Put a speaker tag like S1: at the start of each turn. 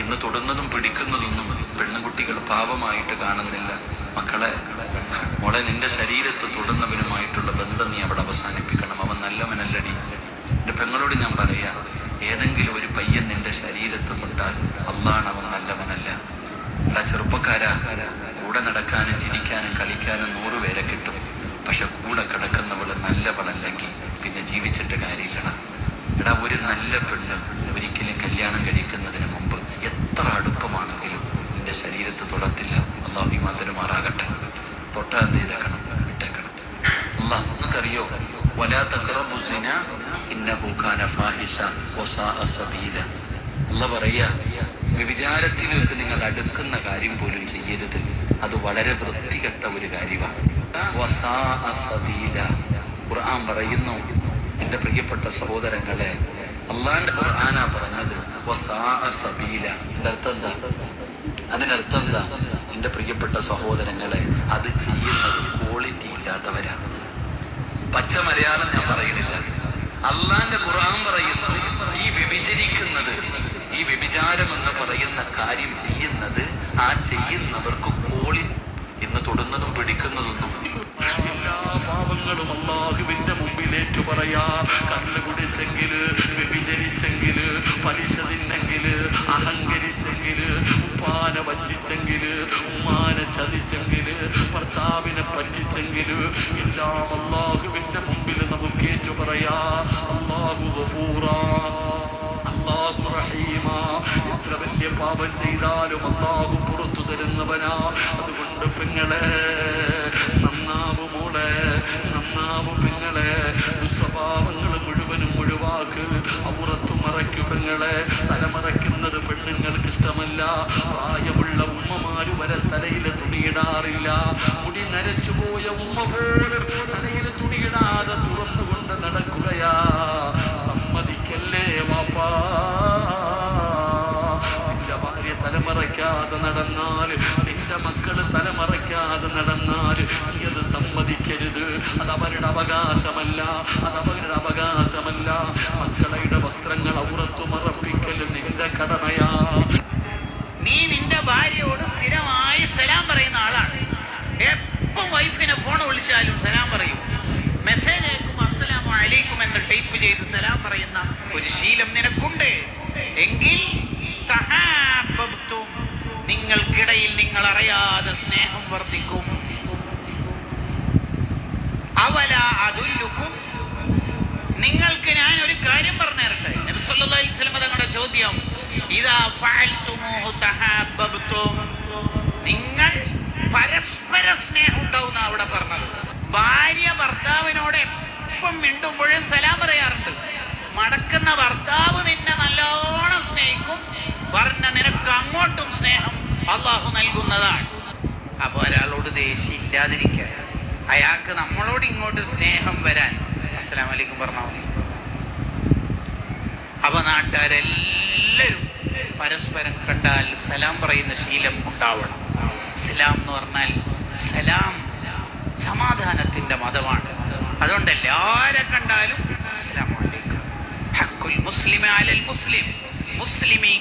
S1: ഇന്ന് തൊടുന്നതും പിടിക്കുന്നതൊന്നും പെണ്ണുകുട്ടികൾ പാപമായിട്ട് കാണുന്നില്ല. മക്കളെ, മോളെ, നിന്റെ ശരീരത്ത് തൊടുന്നവനുമായിട്ടുള്ള ബന്ധം നീ അവിടെ അവസാനിപ്പിക്കണം. അവൻ നല്ലവനല്ലടി. എൻ്റെ പെങ്ങളോട് ഞാൻ പറയാ, ഏതെങ്കിലും ഒരു പയ്യൻ നിന്റെ ശരീരത്ത് തൊട്ടാൽ അള്ളാണ് അവൻ നല്ലവനല്ല. എടാ ചെറുപ്പക്കാരാ, കൂടെ നടക്കാനും ചിരിക്കാനും കളിക്കാനും 100 പേരെ കിട്ടും. പക്ഷെ കൂടെ കിടക്കുന്നവള് നല്ലവളല്ലെങ്കിൽ പിന്നെ ജീവിച്ചിട്ട് കാര്യമില്ലടാ. എടാ, ഒരു നല്ല പെണ്ണ് ഒരിക്കലും കല്യാണം കഴിക്കുന്നതിന് മുമ്പ് എത്ര അടുപ്പമാണെങ്കിലും നിന്റെ ശരീരത്ത് തൊടത്തില്ല. അള്ളാഹു ഈമാൻ തരുമാറാകട്ടെ. തൊട്ടാ എന്ത് ചെയ്തേക്കണം? വിട്ടേക്കണം. അള്ളാഹ് നിങ്ങൾക്കറിയോ, വലാ തഖറബു സിന ഇന്നഹു കാന ഫാഹിഷ വസാഅ സബീല. അള്ളാഹ് പറയാ, വ്യഭിചാരത്തിലേക്ക് നിങ്ങൾ അടുക്കുന്ന കാര്യം പോലും ചെയ്യരുത്. അത് വളരെ വൃത്തികെട്ട ഒരു കാര്യമാണ്. വസാഅ സബീല. ഖുർആൻ പറയുന്നു, എൻ്റെ പ്രിയപ്പെട്ട സഹോദരങ്ങളെ, അള്ളാന്റെ ഖുർആനാ പറഞ്ഞത് വസാഅ സബീല. അതിനർത്ഥം എന്താ? എൻ്റെ പ്രിയപ്പെട്ട സഹോദരങ്ങളെ, അത് ചെയ്യുന്നത് ക്വാളിറ്റി ഇല്ലാത്തവരാണ്. പച്ച മലയാളം ഞാൻ പറയുന്നില്ല. അള്ളാന്റെ ഖുർആൻ പറയുന്നു, ഈ വ്യഭിചരിക്കുന്നത്, ഈ വ്യഭിചാരം എന്ന് പറയുന്ന കാര്യം ചെയ്യുന്നത്, ആ ചെയ്യുന്നവർക്ക് ക്വാളിറ്റി. ഇന്ന് തൊടുന്നതും പിടിക്കുന്നതൊന്നും എല്ലാ പാവങ്ങളും അള്ളാഹുവിന്റെ മുമ്പിലേറ്റു പറയാ. കല്ല് കുടിച്ചെങ്കില്, വ്യഭിചരിച്ചെങ്കില്, പലിശ തിന്നെങ്കില്, അഹങ്കരിച്ചെങ്കില്, ഉപ്പാനെ വഞ്ചിച്ചെങ്കില്, ഉമ്മാനെ ചതിച്ചെങ്കില്, ഭർത്താവിനെ പറ്റിച്ചെങ്കില്, എല്ലാം അള്ളാഹുവിന്റെ മുമ്പിൽ നമുക്കേറ്റു പറയാ. അള്ളാഹു ഗഫൂറാ, അള്ളാഹു റഹീമാ. എത്ര വലിയ പാപം ചെയ്താലും അള്ളാഹു പുറത്തു തരുന്നവനാ. അതുകൊണ്ട് പെങ്ങളെ, നന്നാവു മോളെ, നന്നാവു പെങ്ങളെ. ദുസ്വഭാവങ്ങൾ മുഴുവനും ഒഴിവാക്ക്. ഔറത്തു മറയ്ക്കു പെങ്ങളെ. തലമറയ്ക്കുന്നത് പെണ്ണുങ്ങൾക്ക് ഇഷ്ടമല്ല. പ്രായമുള്ള ഉമ്മമാര് വരെ തലയിൽ തുണിയിടാറില്ല. മുടി നരച്ചുപോയ ഉമ്മ പോലും തലയിൽ തുണിയിടാതെ തുറന്നുകൊണ്ട് നടക്കുകയാ. സമ്മതിക്കല്ലേ വാപ്പാ. നിന്റെ ഭാര്യ തലമറയ്ക്കാതെ നടന്നാൽ, നിന്റെ മക്കള് തലമറയ്ക്കാതെ നടന്നാൽ, നീ അത് സമ്മതിക്കരുത്. അത് അവരുടെ അവകാശമല്ല, അത് അവരുടെ അവകാശമല്ല. മക്കളുടെ വസ്ത്രങ്ങൾ ഔറത്തു മറപ്പിക്കൽ നിന്റെ കടമയാ.
S2: നീ നിന്റെ ഭാര്യയോട് സ്ഥിരമായി സലാം പറയുന്ന ആളാണ്. എപ്പം വൈഫിനെ ഫോൺ വിളിച്ചാലും സലാം പറയും. മെസ്സേജ് അയക്കും അസ്സലാമു അലൈക്കും എന്ന് ടൈപ്പ് ചെയ്ത് സലാം പറയുന്ന ഒരു ശീലം നിനക്കുണ്ട് എങ്കിൽ തഹാബ്ബതും, നിങ്ങൾക്കിടയിൽ നിങ്ങൾ അറിയാതെ സ്നേഹം വർദ്ധിക്കും. അവലാ അദുല്ലുക്കും, നിങ്ങൾക്ക് ഞാൻ ഒരു കാര്യം പറഞ്ഞു തരട്ടെ. നബി സല്ലല്ലാഹു അലൈഹി വസല്ലം തങ്ങളുടെ ചോദ്യം, ഇദാ ഫഅൽതുമൂഹു തഹാബ്ബതും, നിങ്ങൾ പരസ്പര സ്നേഹം ഉണ്ടാവുന്ന അവിടെ പറഞ്ഞത്. ഭാര്യ ഭർത്താവിനോട് എപ്പം മിണ്ടുമ്പോഴും സലാം പറയാറുണ്ട്. മടക്കുന്ന ഭർത്താവ് നിന്നെ നല്ലോണം സ്നേഹിക്കും. പറഞ്ഞ നിനക്ക് അങ്ങോട്ടും സ്നേഹം അള്ളാഹു നൽകുന്നതാണ്. അപ്പൊ ഒരാളോട് ദേഷ്യം ഇല്ലാതിരിക്കാൻ, അയാൾക്ക് നമ്മളോട് ഇങ്ങോട്ട് സ്നേഹം വരാൻ അസ്സലാമു അലൈക്കും പറഞ്ഞാൽ മതി. അപ്പൊ നാട്ടുകാരെല്ലാവരും പരസ്പരം കണ്ടാൽ സലാം പറയുന്ന ശീലം ഉണ്ടാവണം. ഇസ്ലാം എന്ന് പറഞ്ഞാൽ സലാം സമാധാനത്തിന്റെ മതമാണ്. അതുകൊണ്ട് എല്ലാരെ കണ്ടാലും അസ്സലാമു അലൈക്കും. ഹഖുൽ മുസ്ലിമി അലൽ മുസ്ലിം, മുസ്ലിമി